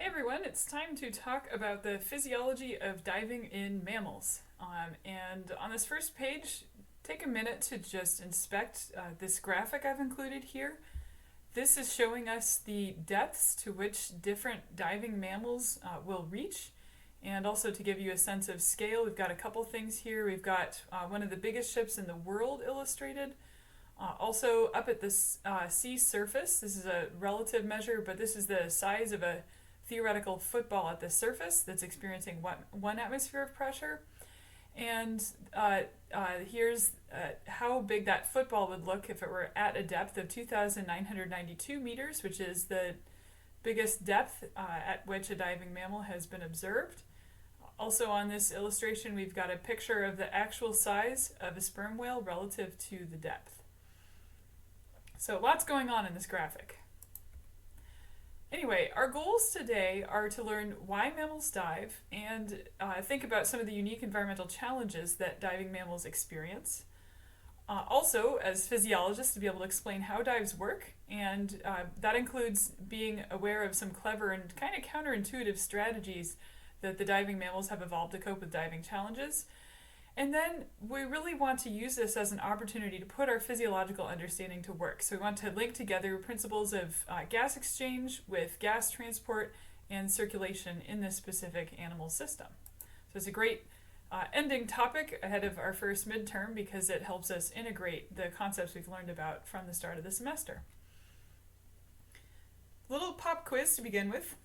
Everyone, it's time to talk about the physiology of diving in mammals. And on this first page, take a minute to just inspect this graphic I've included here. This is showing us the depths to which different diving mammals will reach. And also to give you a sense of scale, we've got a couple things here. We've got one of the biggest ships in the world illustrated. Also up at the sea surface, this is a relative measure, but this is the size of a theoretical football at the surface that's experiencing one atmosphere of pressure. And here's how big that football would look if it were at a depth of 2,992 meters, which is the biggest depth at which a diving mammal has been observed. Also on this illustration, we've got a picture of the actual size of a sperm whale relative to the depth. So lots going on in this graphic. Anyway, our goals today are to learn why mammals dive and think about some of the unique environmental challenges that diving mammals experience. Also, as physiologists, to be able to explain how dives work, and that includes being aware of some clever and kind of counterintuitive strategies that the diving mammals have evolved to cope with diving challenges. And then we really want to use this as an opportunity to put our physiological understanding to work. So we want to link together principles of gas exchange with gas transport and circulation in this specific animal system. So it's a great ending topic ahead of our first midterm because it helps us integrate the concepts we've learned about from the start of the semester. Little pop quiz to begin with.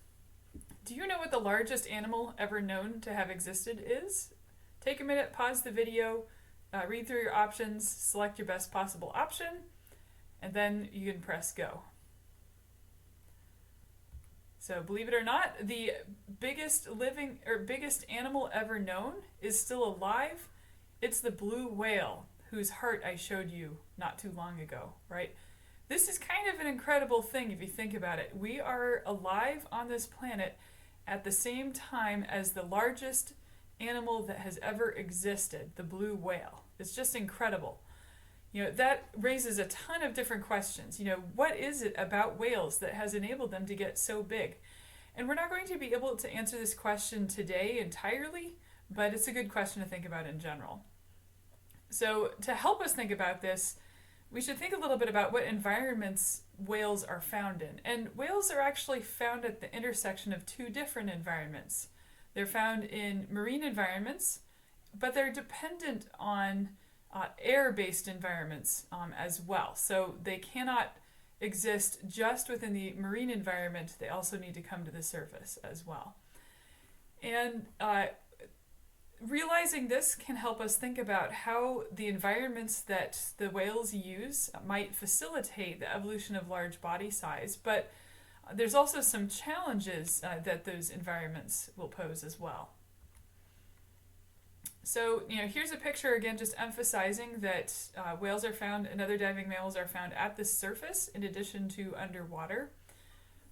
Do you know what the largest animal ever known to have existed is? Take a minute, pause the video, read through your options, select your best possible option, and then you can press go. So believe it or not, the biggest animal ever known is still alive. It's the blue whale, whose heart I showed you not too long ago, right? This is kind of an incredible thing if you think about it. We are alive on this planet at the same time as the largest animal that has ever existed, the blue whale. It's just incredible. That raises a ton of different questions. What is it about whales that has enabled them to get so big? And we're not going to be able to answer this question today entirely, but it's a good question to think about in general. So to help us think about this, we should think a little bit about what environments whales are found in. And whales are actually found at the intersection of two different environments. They're found in marine environments, but they're dependent on air-based environments as well. So they cannot exist just within the marine environment. They also need to come to the surface as well. And realizing this can help us think about how the environments that the whales use might facilitate the evolution of large body size, but there's also some challenges that those environments will pose as well. So, here's a picture again just emphasizing that whales are found and other diving mammals are found at the surface in addition to underwater,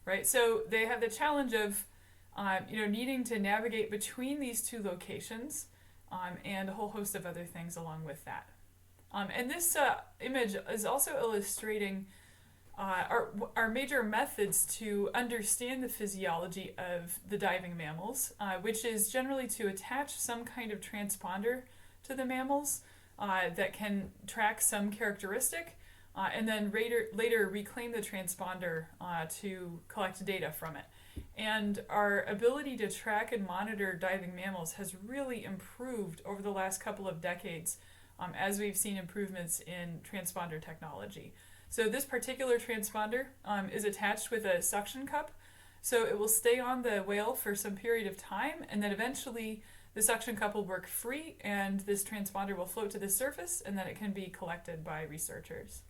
right? So they have the challenge of needing to navigate between these two locations and a whole host of other things along with that. And this image is also illustrating our major methods to understand the physiology of the diving mammals, which is generally to attach some kind of transponder to the mammals that can track some characteristic, and then later reclaim the transponder to collect data from it. And our ability to track and monitor diving mammals has really improved over the last couple of decades as we've seen improvements in transponder technology. So this particular transponder is attached with a suction cup, so it will stay on the whale for some period of time, and then eventually the suction cup will work free and this transponder will float to the surface, and then it can be collected by researchers.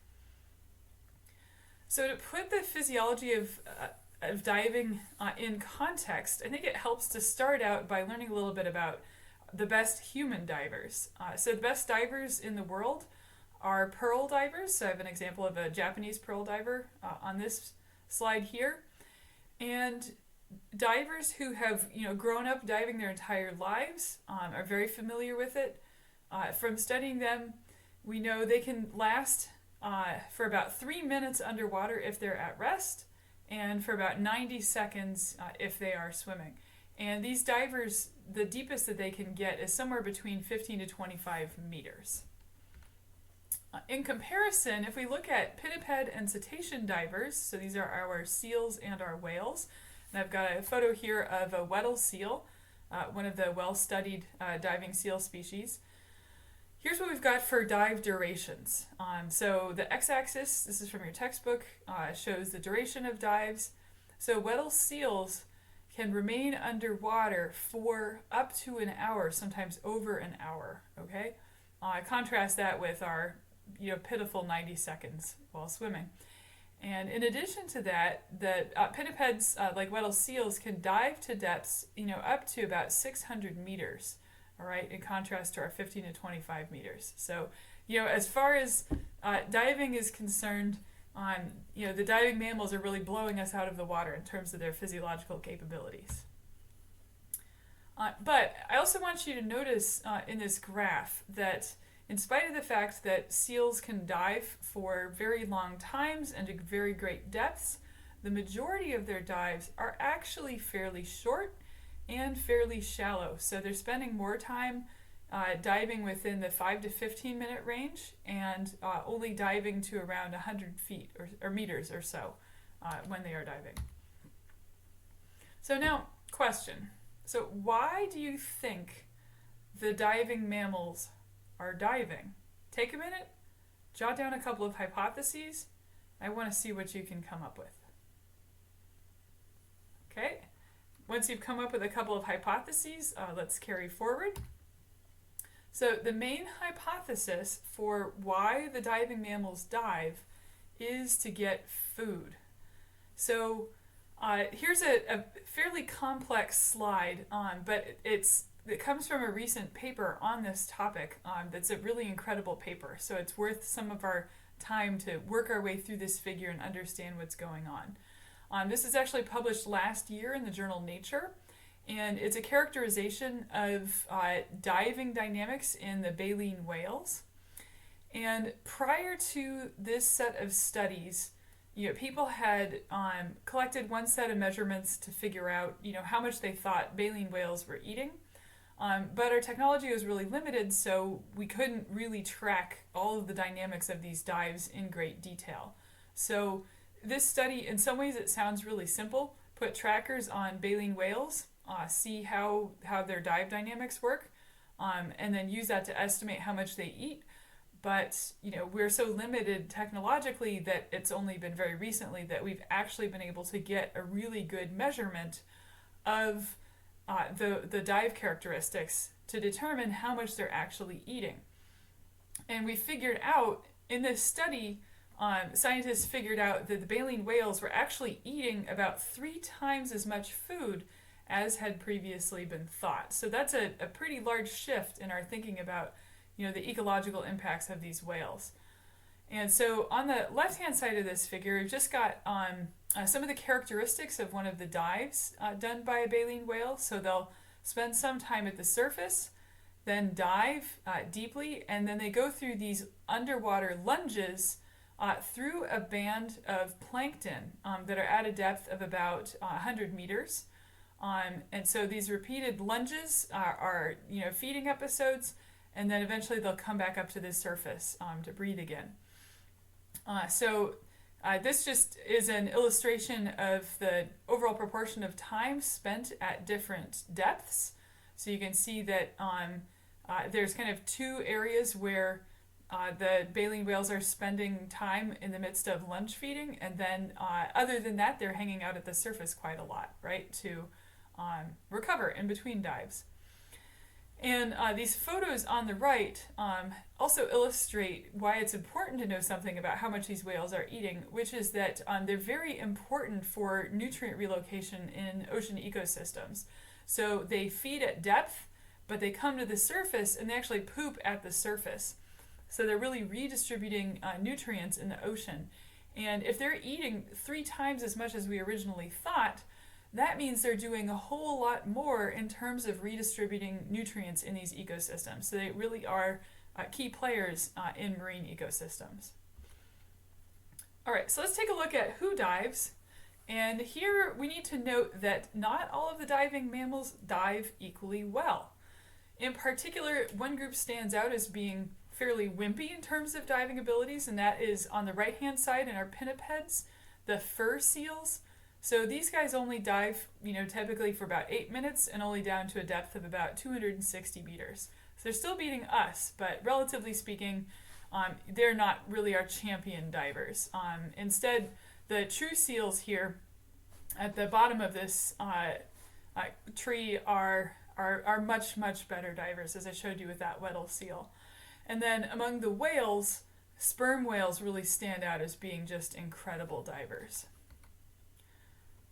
So to put the physiology of diving in context, I think it helps to start out by learning a little bit about the best human divers. So the best divers in the world are pearl divers. So I have an example of a Japanese pearl diver on this slide here. And divers who have grown up diving their entire lives are very familiar with it. From studying them, we know they can last for about 3 minutes underwater if they're at rest, and for about 90 seconds if they are swimming. And these divers, the deepest that they can get is somewhere between 15 to 25 meters. In comparison, if we look at pinniped and cetacean divers, so these are our seals and our whales, and I've got a photo here of a Weddell seal, one of the well-studied diving seal species. Here's what we've got for dive durations. So the x-axis, this is from your textbook, shows the duration of dives. So Weddell seals can remain underwater for up to an hour, sometimes over an hour, okay? Contrast that with our pitiful 90 seconds while swimming. And in addition to that, the pinnipeds, like Weddell seals, can dive to depths, up to about 600 meters, all right, in contrast to our 15 to 25 meters. So, as far as diving is concerned, the diving mammals are really blowing us out of the water in terms of their physiological capabilities. But I also want you to notice in this graph that in spite of the fact that seals can dive for very long times and to very great depths, the majority of their dives are actually fairly short and fairly shallow. So they're spending more time diving within the 5 to 15 minute range and only diving to around 100 feet or meters or so when they are diving. So now, question. So why do you think the diving mammals are diving? Take a minute, jot down a couple of hypotheses. I want to see what you can come up with. Okay, once you've come up with a couple of hypotheses, let's carry forward. So the main hypothesis for why the diving mammals dive is to get food. So here's a fairly complex slide, but it comes from a recent paper on this topic that's a really incredible paper. So it's worth some of our time to work our way through this figure and understand what's going on. This is actually published last year in the journal Nature, and it's a characterization of diving dynamics in the baleen whales. And prior to this set of studies, people had collected one set of measurements to figure out, how much they thought baleen whales were eating. But our technology was really limited, so we couldn't really track all of the dynamics of these dives in great detail. So this study, in some ways it sounds really simple. Put trackers on baleen whales, see how their dive dynamics work, and then use that to estimate how much they eat. But we're so limited technologically that it's only been very recently that we've actually been able to get a really good measurement of the dive characteristics to determine how much they're actually eating. And we figured out in this study, scientists figured out that the baleen whales were actually eating about 3 times as much food as had previously been thought. So that's a pretty large shift in our thinking about the ecological impacts of these whales. And so on the left-hand side of this figure, we've just got some of the characteristics of one of the dives done by a baleen whale. So they'll spend some time at the surface, then dive deeply, and then they go through these underwater lunges through a band of plankton that are at a depth of about 100 meters. And so these repeated lunges are feeding episodes, and then eventually they'll come back up to the surface to breathe again. So this just is an illustration of the overall proportion of time spent at different depths. So you can see that there's kind of 2 areas where the baleen whales are spending time in the midst of lunge feeding, and then other than that, they're hanging out at the surface quite a lot, right, to recover in between dives. And these photos on the right also illustrate why it's important to know something about how much these whales are eating, which is that they're very important for nutrient relocation in ocean ecosystems. So they feed at depth, but they come to the surface and they actually poop at the surface. So they're really redistributing nutrients in the ocean. And if they're eating 3 times as much as we originally thought, that means they're doing a whole lot more in terms of redistributing nutrients in these ecosystems. So they really are key players in marine ecosystems. All right, so let's take a look at who dives And here we need to note that not all of the diving mammals dive equally well. In particular, one group stands out as being fairly wimpy in terms of diving abilities, and that is on the right-hand side in our pinnipeds, the fur seals. So these guys only dive, typically for about 8 minutes and only down to a depth of about 260 meters. So they're still beating us, but relatively speaking, they're not really our champion divers. Instead, the true seals here at the bottom of this tree are much, much better divers, as I showed you with that Weddell seal. And then among the whales, sperm whales really stand out as being just incredible divers.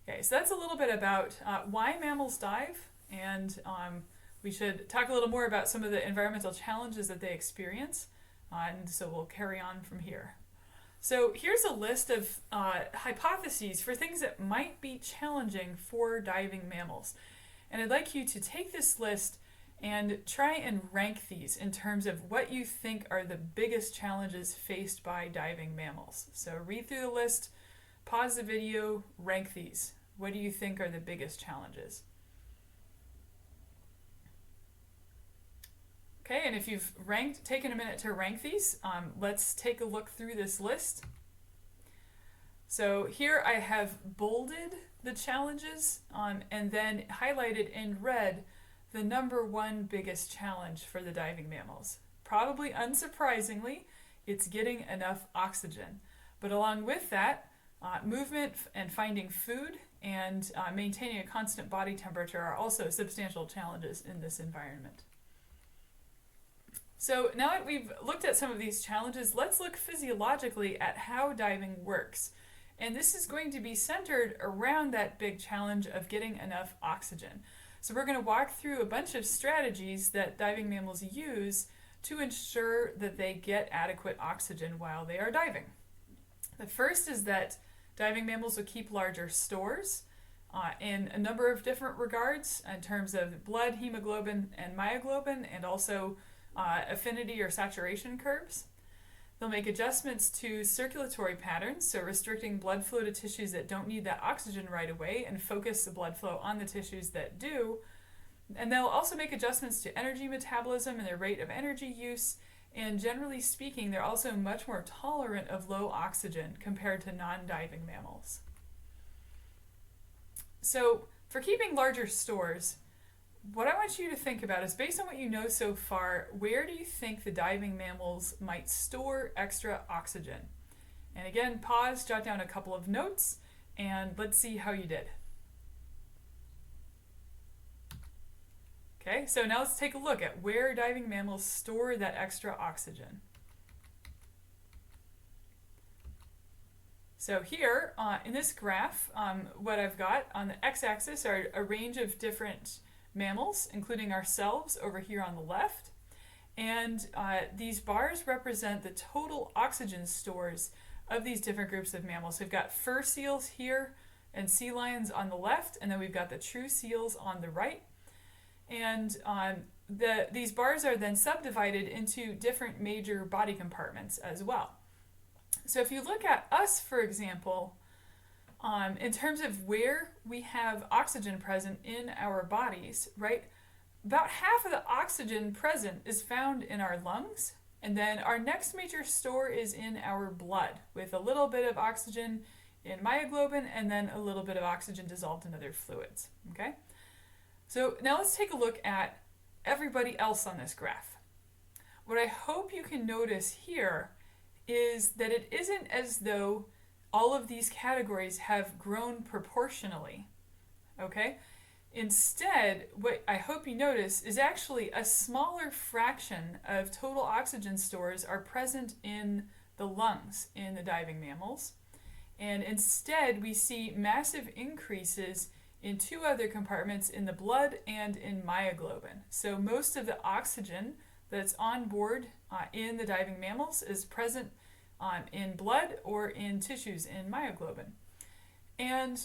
Okay, so that's a little bit about why mammals dive, and we should talk a little more about some of the environmental challenges that they experience, and so we'll carry on from here. So here's a list of hypotheses for things that might be challenging for diving mammals. And I'd like you to take this list and try and rank these in terms of what you think are the biggest challenges faced by diving mammals. So read through the list, pause the video, rank these. What do you think are the biggest challenges? Okay, and if you've taken a minute to rank these, let's take a look through this list. So here I have bolded the challenges and then highlighted in red the number one biggest challenge for the diving mammals. Probably unsurprisingly, it's getting enough oxygen. But along with that, movement and finding food and maintaining a constant body temperature are also substantial challenges in this environment. So now that we've looked at some of these challenges, let's look physiologically at how diving works. And this is going to be centered around that big challenge of getting enough oxygen. So we're going to walk through a bunch of strategies that diving mammals use to ensure that they get adequate oxygen while they are diving. The first is that diving mammals will keep larger stores in a number of different regards in terms of blood, hemoglobin, and myoglobin, and also affinity or saturation curves. They'll make adjustments to circulatory patterns, so restricting blood flow to tissues that don't need that oxygen right away and focus the blood flow on the tissues that do. And they'll also make adjustments to energy metabolism and their rate of energy use. And generally speaking, they're also much more tolerant of low oxygen compared to non-diving mammals. So for keeping larger stores, what I want you to think about is, based on what you know so far, where do you think the diving mammals might store extra oxygen? And again, pause, jot down a couple of notes, and let's see how you did. Okay, so now let's take a look at where diving mammals store that extra oxygen. So here in this graph, what I've got on the x-axis are a range of different mammals, including ourselves over here on the left. And these bars represent the total oxygen stores of these different groups of mammals. So we've got fur seals here and sea lions on the left, and then we've got the true seals on the right. And these bars are then subdivided into different major body compartments as well. So if you look at us, for example, in terms of where we have oxygen present in our bodies, right? About half of the oxygen present is found in our lungs, and then our next major store is in our blood, with a little bit of oxygen in myoglobin and then a little bit of oxygen dissolved in other fluids, okay? So now let's take a look at everybody else on this graph. What I hope you can notice here is that it isn't as though all of these categories have grown proportionally, okay? Instead, what I hope you notice is actually a smaller fraction of total oxygen stores are present in the lungs in the diving mammals. And instead, we see massive increases in two other compartments, in the blood and in myoglobin. So most of the oxygen that's on board in the diving mammals is present in blood or in tissues in myoglobin. And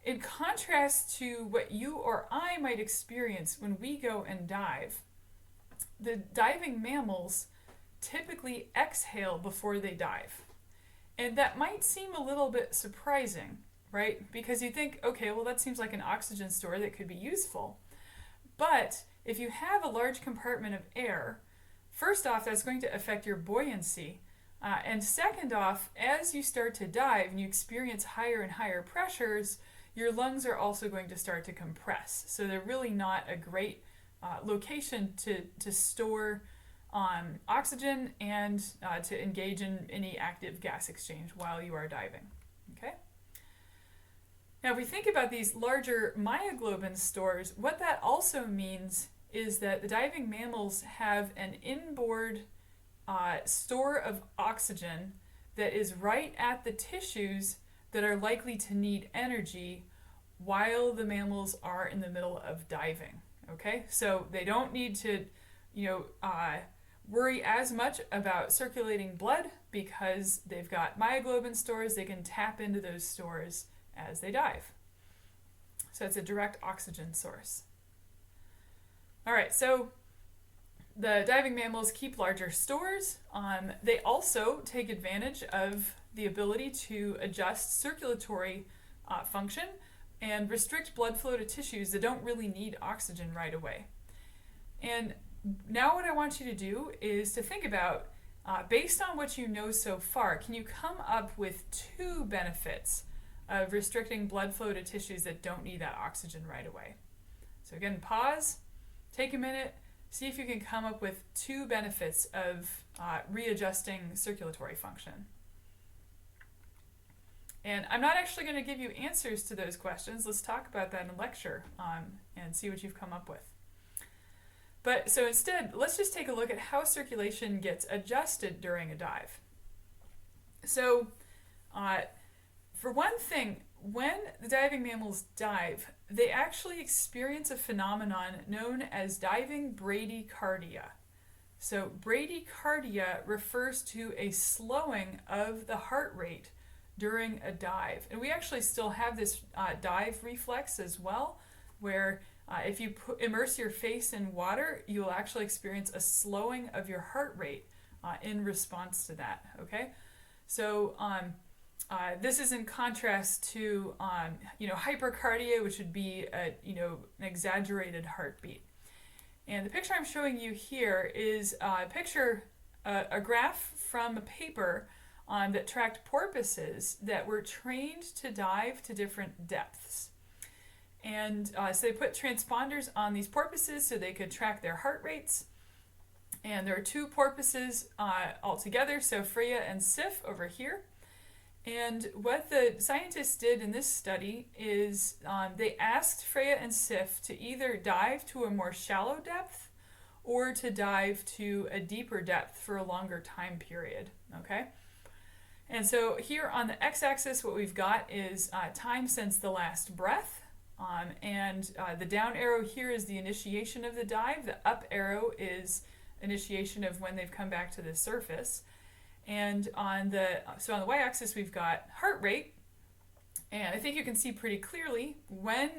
in contrast to what you or I might experience when we go and dive, the diving mammals typically exhale before they dive. And that might seem a little bit surprising, right? Because you think, okay, well, that seems like an oxygen store that could be useful. But if you have a large compartment of air, first off, that's going to affect your buoyancy. And second off, as you start to dive and you experience higher and higher pressures, your lungs are also going to start to compress. So they're really not a great location to store oxygen and to engage in any active gas exchange while you are diving. Okay? Now, if we think about these larger myoglobin stores, what that also means is that the diving mammals have an inboard store of oxygen that is right at the tissues that are likely to need energy while the mammals are in the middle of diving. Okay, so they don't need to, worry as much about circulating blood because they've got myoglobin stores. They can tap into those stores as they dive. So it's a direct oxygen source. All right, so the diving mammals keep larger stores. They also take advantage of the ability to adjust circulatory function and restrict blood flow to tissues that don't really need oxygen right away. And now what I want you to do is to think about, based on what you know so far, can you come up with 2 benefits of restricting blood flow to tissues that don't need that oxygen right away? So again, pause, take a minute, see if you can come up with 2 benefits of readjusting circulatory function. And I'm not actually going to give you answers to those questions. Let's talk about that in a lecture and see what you've come up with. But so instead, let's just take a look at how circulation gets adjusted during a dive. So for one thing, when the diving mammals dive, they actually experience a phenomenon known as diving bradycardia. So bradycardia refers to a slowing of the heart rate during a dive. And we actually still have this dive reflex as well, where if you immerse your face in water, you will actually experience a slowing of your heart rate in response to that, okay? So this is in contrast to hypercardia, which would be an exaggerated heartbeat. And the picture I'm showing you here is a graph from a paper that tracked porpoises that were trained to dive to different depths. And so they put transponders on these porpoises so they could track their heart rates. And there are 2 porpoises altogether, so Freya and Sif over here. And what the scientists did in this study is they asked Freya and Sif to either dive to a more shallow depth or to dive to a deeper depth for a longer time period, okay? And so here on the x-axis, what we've got is time since the last breath. And the down arrow here is the initiation of the dive. The up arrow is initiation of when they've come back to the surface. And on the y-axis, we've got heart rate. And I think you can see pretty clearly when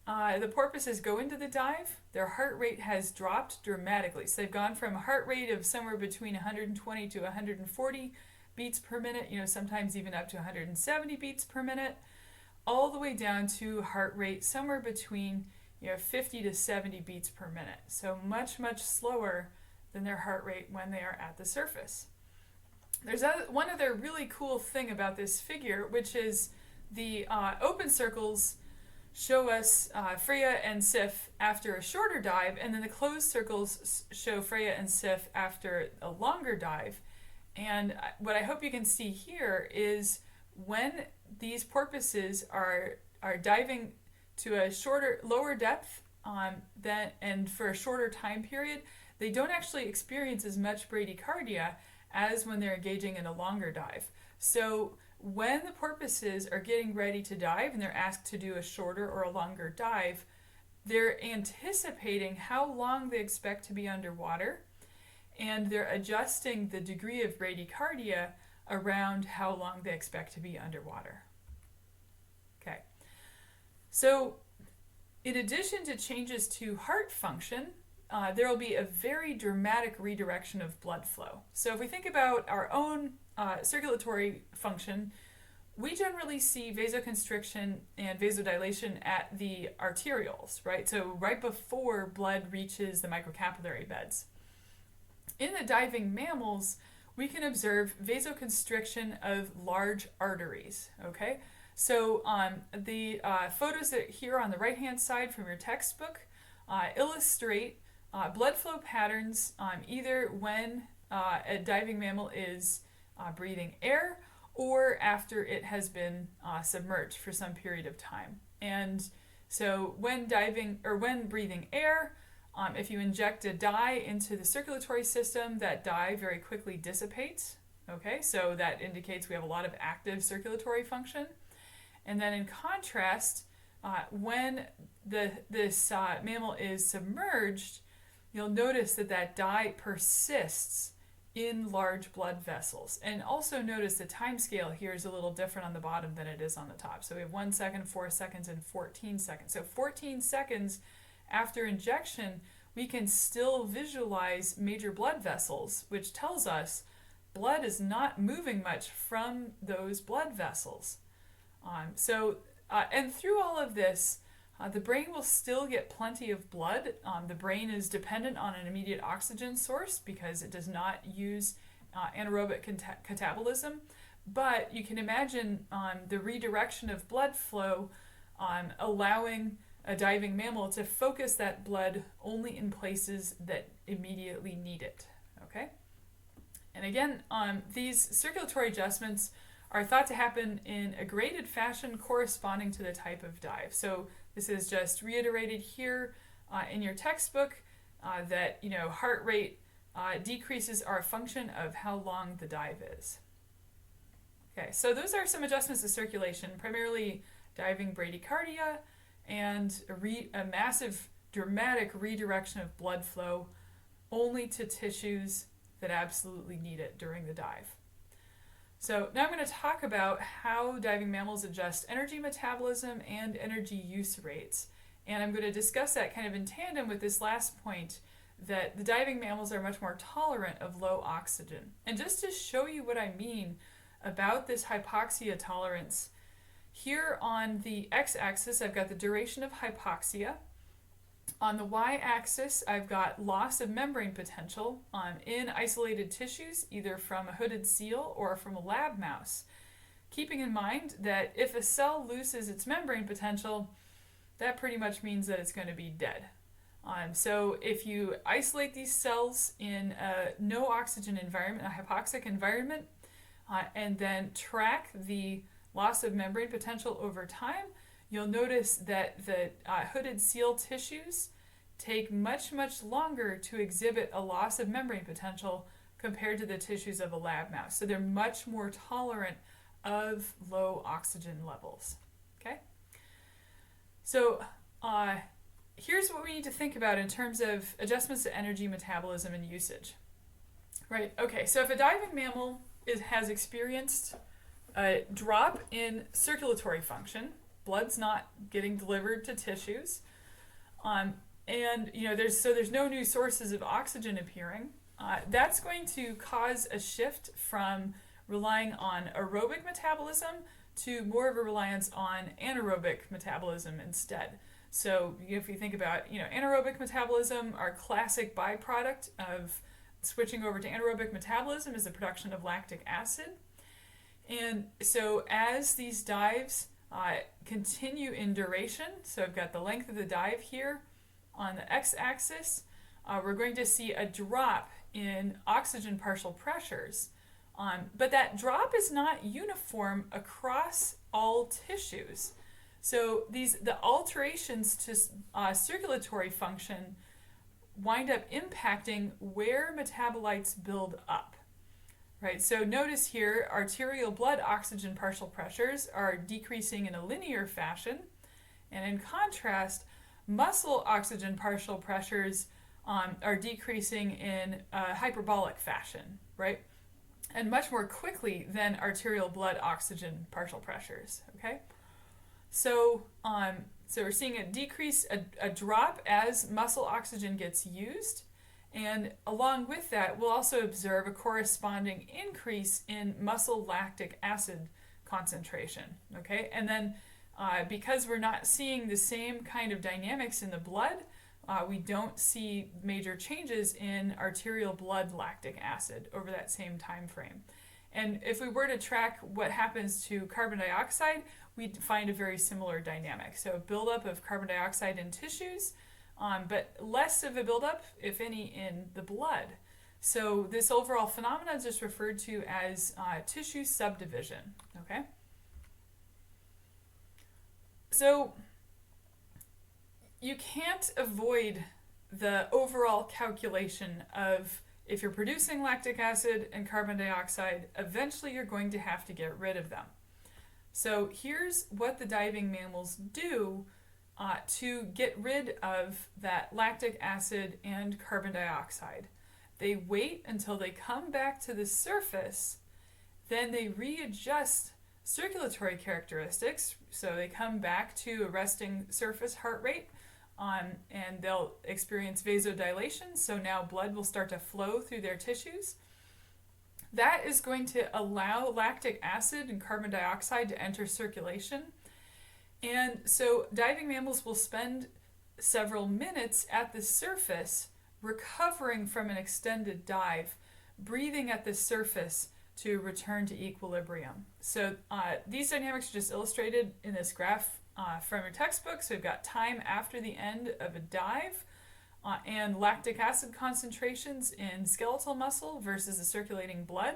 the porpoises go into the dive, their heart rate has dropped dramatically. So they've gone from a heart rate of somewhere between 120 to 140 beats per minute, sometimes even up to 170 beats per minute, all the way down to heart rate somewhere between 50 to 70 beats per minute. So much, much slower than their heart rate when they are at the surface. There's one other really cool thing about this figure, which is the open circles show us Freya and Sif after a shorter dive, and then the closed circles show Freya and Sif after a longer dive. And what I hope you can see here is when these porpoises are diving to a lower depth and for a shorter time period, they don't actually experience as much bradycardia as when they're engaging in a longer dive. So when the porpoises are getting ready to dive and they're asked to do a shorter or a longer dive, they're anticipating how long they expect to be underwater, and they're adjusting the degree of bradycardia around how long they expect to be underwater. Okay, so in addition to changes to heart function, there will be a very dramatic redirection of blood flow. So if we think about our own circulatory function, we generally see vasoconstriction and vasodilation at the arterioles, right? So right before blood reaches the microcapillary beds. In the diving mammals, we can observe vasoconstriction of large arteries, okay? So the photos that here on the right-hand side from your textbook illustrate blood flow patterns either when a diving mammal is breathing air or after it has been submerged for some period of time. And so when breathing air, if you inject a dye into the circulatory system, that dye very quickly dissipates. Okay, so that indicates we have a lot of active circulatory function. And then in contrast, when this mammal is submerged, you'll notice that dye persists in large blood vessels. And also notice the time scale here is a little different on the bottom than it is on the top. So we have 1 second, 4 seconds, and 14 seconds. So 14 seconds after injection, we can still visualize major blood vessels, which tells us blood is not moving much from those blood vessels. And through all of this, the brain will still get plenty of blood. The brain is dependent on an immediate oxygen source because it does not use anaerobic catabolism. But you can imagine the redirection of blood flow allowing a diving mammal to focus that blood only in places that immediately need it. Okay? And again, these circulatory adjustments are thought to happen in a graded fashion corresponding to the type of dive. So this is just reiterated here in your textbook that heart rate decreases are a function of how long the dive is. Okay, so those are some adjustments to circulation, primarily diving bradycardia and a massive dramatic redirection of blood flow only to tissues that absolutely need it during the dive. So now I'm going to talk about how diving mammals adjust energy metabolism and energy use rates. And I'm going to discuss that kind of in tandem with this last point, that the diving mammals are much more tolerant of low oxygen. And just to show you what I mean about this hypoxia tolerance, here on the x-axis I've got the duration of hypoxia. On the y-axis, I've got loss of membrane potential in isolated tissues, either from a hooded seal or from a lab mouse. Keeping in mind that if a cell loses its membrane potential, that pretty much means that it's going to be dead. So if you isolate these cells in a no oxygen environment, a hypoxic environment, and then track the loss of membrane potential over time, you'll notice that the hooded seal tissues take much, much longer to exhibit a loss of membrane potential compared to the tissues of a lab mouse. So they're much more tolerant of low oxygen levels. Okay? So here's what we need to think about in terms of adjustments to energy metabolism and usage. Right? Okay, so if a diving mammal has experienced a drop in circulatory function, blood's not getting delivered to tissues, and there's no new sources of oxygen appearing. That's going to cause a shift from relying on aerobic metabolism to more of a reliance on anaerobic metabolism instead. So if you think about anaerobic metabolism, our classic byproduct of switching over to anaerobic metabolism is the production of lactic acid. And so as these dives continue in duration, so I've got the length of the dive here on the x-axis, we're going to see a drop in oxygen partial pressures. But that drop is not uniform across all tissues. So the alterations to circulatory function wind up impacting where metabolites build up. Right, so notice here, arterial blood oxygen partial pressures are decreasing in a linear fashion, and in contrast, muscle oxygen partial pressures are decreasing in a hyperbolic fashion, right? And much more quickly than arterial blood oxygen partial pressures, okay? So we're seeing a decrease, a drop as muscle oxygen gets used. And along with that, we'll also observe a corresponding increase in muscle lactic acid concentration, okay? And then because we're not seeing the same kind of dynamics in the blood, we don't see major changes in arterial blood lactic acid over that same time frame. And if we were to track what happens to carbon dioxide, we'd find a very similar dynamic. So buildup of carbon dioxide in tissues, but less of a buildup, if any, in the blood. So this overall phenomenon is just referred to as tissue subdivision, okay? So you can't avoid the overall calculation of if you're producing lactic acid and carbon dioxide, eventually you're going to have to get rid of them. So here's what the diving mammals do to get rid of that lactic acid and carbon dioxide. They wait until they come back to the surface, then they readjust circulatory characteristics. So they come back to a resting surface heart rate, and they'll experience vasodilation. So now blood will start to flow through their tissues. That is going to allow lactic acid and carbon dioxide to enter circulation. And so diving mammals will spend several minutes at the surface recovering from an extended dive, breathing at the surface to return to equilibrium. So these dynamics are just illustrated in this graph from your textbook. So we've got time after the end of a dive and lactic acid concentrations in skeletal muscle versus the circulating blood.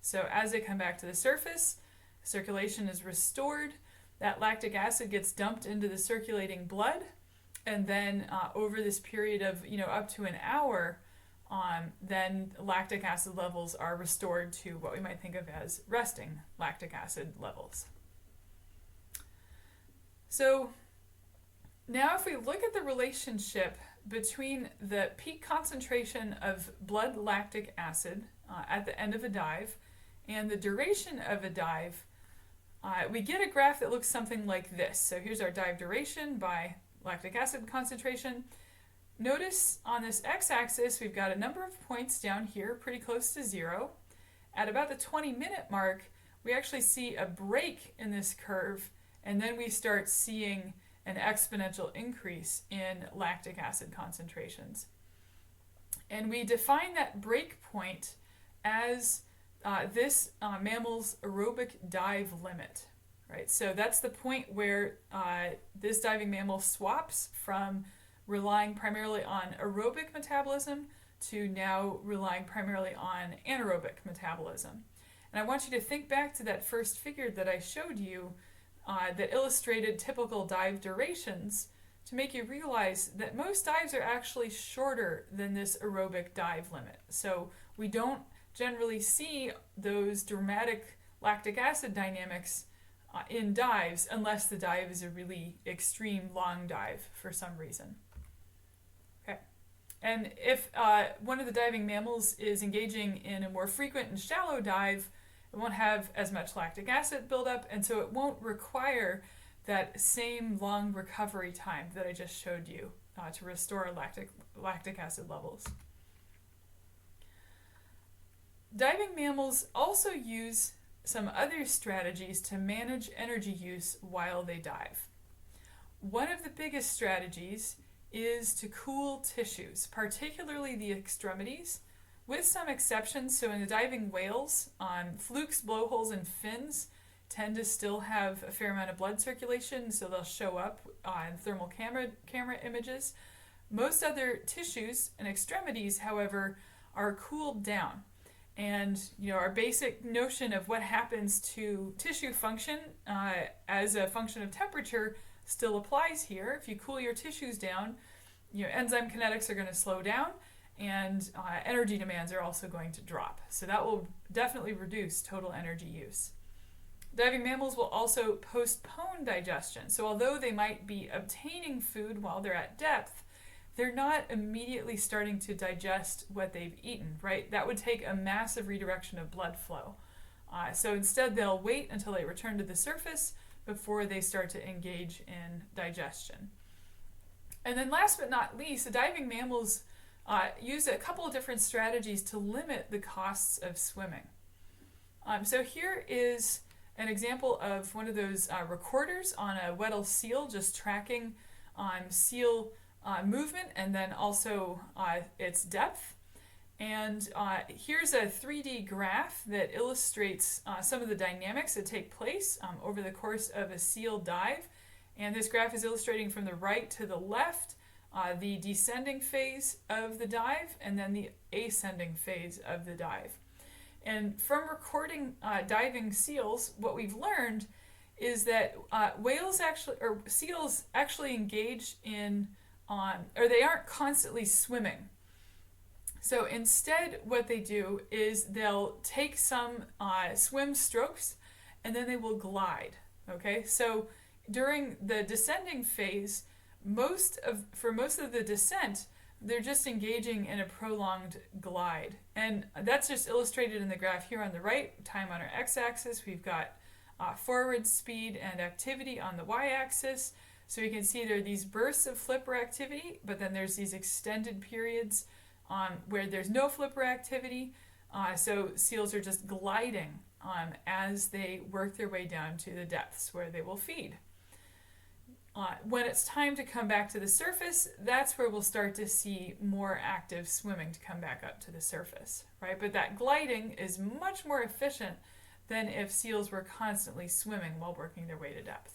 So as they come back to the surface, circulation is restored. That lactic acid gets dumped into the circulating blood, and then over this period of up to an hour, then lactic acid levels are restored to what we might think of as resting lactic acid levels. So now if we look at the relationship between the peak concentration of blood lactic acid at the end of a dive and the duration of a dive, we get a graph that looks something like this. So here's our dive duration by lactic acid concentration. Notice on this x-axis we've got a number of points down here pretty close to 0. At about the 20-minute mark, we actually see a break in this curve, and then we start seeing an exponential increase in lactic acid concentrations. And we define that break point as this mammal's aerobic dive limit, right? So that's the point where this diving mammal swaps from relying primarily on aerobic metabolism to now relying primarily on anaerobic metabolism. And I want you to think back to that first figure that I showed you that illustrated typical dive durations to make you realize that most dives are actually shorter than this aerobic dive limit. So we don't generally see those dramatic lactic acid dynamics in dives unless the dive is a really extreme long dive for some reason. Okay, and if one of the diving mammals is engaging in a more frequent and shallow dive, it won't have as much lactic acid buildup, and so it won't require that same long recovery time that I just showed you to restore lactic acid levels. Diving mammals also use some other strategies to manage energy use while they dive. One of the biggest strategies is to cool tissues, particularly the extremities, with some exceptions. So in the diving whales, flukes, blowholes, and fins tend to still have a fair amount of blood circulation, so they'll show up in thermal camera images. Most other tissues and extremities, however, are cooled down. And our basic notion of what happens to tissue function as a function of temperature still applies here. If you cool your tissues down, enzyme kinetics are going to slow down, and energy demands are also going to drop. So that will definitely reduce total energy use. Diving mammals will also postpone digestion. So although they might be obtaining food while they're at depth, they're not immediately starting to digest what they've eaten, right? That would take a massive redirection of blood flow. So instead, they'll wait until they return to the surface before they start to engage in digestion. And then last but not least, the diving mammals use a couple of different strategies to limit the costs of swimming. So here is an example of one of those recorders on a Weddell seal, just tracking seal movement and then also its depth. And here's a 3D graph that illustrates some of the dynamics that take place over the course of a seal dive. And this graph is illustrating from the right to the left the descending phase of the dive and then the ascending phase of the dive. And from recording diving seals, what we've learned is that seals actually engage in, or they aren't constantly swimming. So instead, what they do is they'll take some swim strokes and then they will glide. Okay, so during the descending phase, for most of the descent, they're just engaging in a prolonged glide. And that's just illustrated in the graph here on the right, time on our x-axis. We've got forward speed and activity on the y-axis. So you can see there are these bursts of flipper activity, but then there's these extended periods where there's no flipper activity. So seals are just gliding as they work their way down to the depths where they will feed. When it's time to come back to the surface, that's where we'll start to see more active swimming to come back up to the surface, right? But that gliding is much more efficient than if seals were constantly swimming while working their way to depth.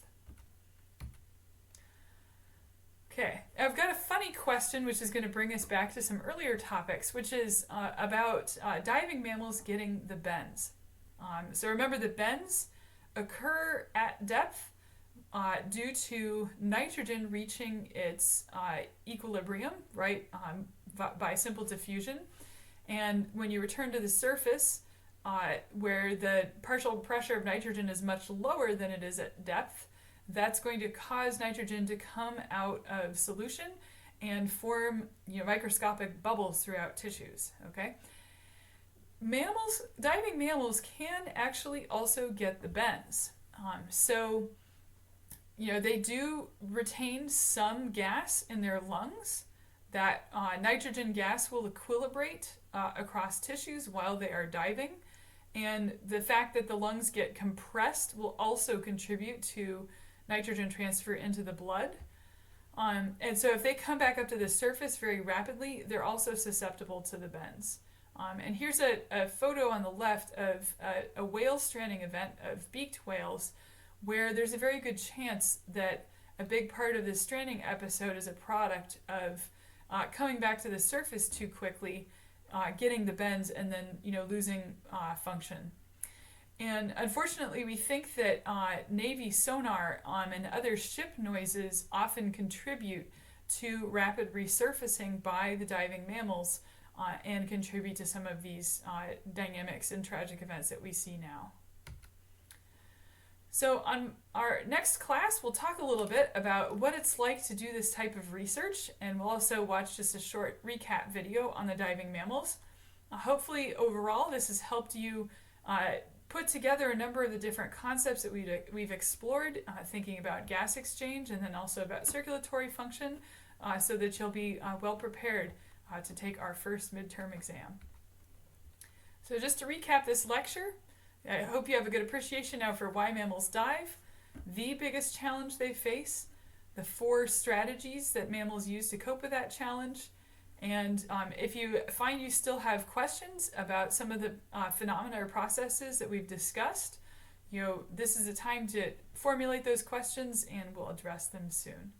Okay, I've got a funny question which is going to bring us back to some earlier topics, which is about diving mammals getting the bends. So remember, the bends occur at depth due to nitrogen reaching its equilibrium, right, by simple diffusion. And when you return to the surface, where the partial pressure of nitrogen is much lower than it is at depth, that's going to cause nitrogen to come out of solution and form microscopic bubbles throughout tissues. Okay, diving mammals can actually also get the bends. So they do retain some gas in their lungs. That nitrogen gas will equilibrate across tissues while they are diving. And the fact that the lungs get compressed will also contribute to nitrogen transfer into the blood. And so if they come back up to the surface very rapidly, they're also susceptible to the bends. And here's a photo on the left of a whale stranding event of beaked whales, where there's a very good chance that a big part of this stranding episode is a product of coming back to the surface too quickly, getting the bends, and then losing function. And unfortunately, we think that Navy sonar and other ship noises often contribute to rapid resurfacing by the diving mammals and contribute to some of these dynamics and tragic events that we see now. So on our next class, we'll talk a little bit about what it's like to do this type of research, and we'll also watch just a short recap video on the diving mammals. Hopefully, overall, this has helped you put together a number of the different concepts that we've explored, thinking about gas exchange and then also about circulatory function, so that you'll be well prepared to take our first midterm exam. So just to recap this lecture, I hope you have a good appreciation now for why mammals dive, the biggest challenge they face, the 4 strategies that mammals use to cope with that challenge, and if you find you still have questions about some of the phenomena or processes that we've discussed, this is a time to formulate those questions, and we'll address them soon.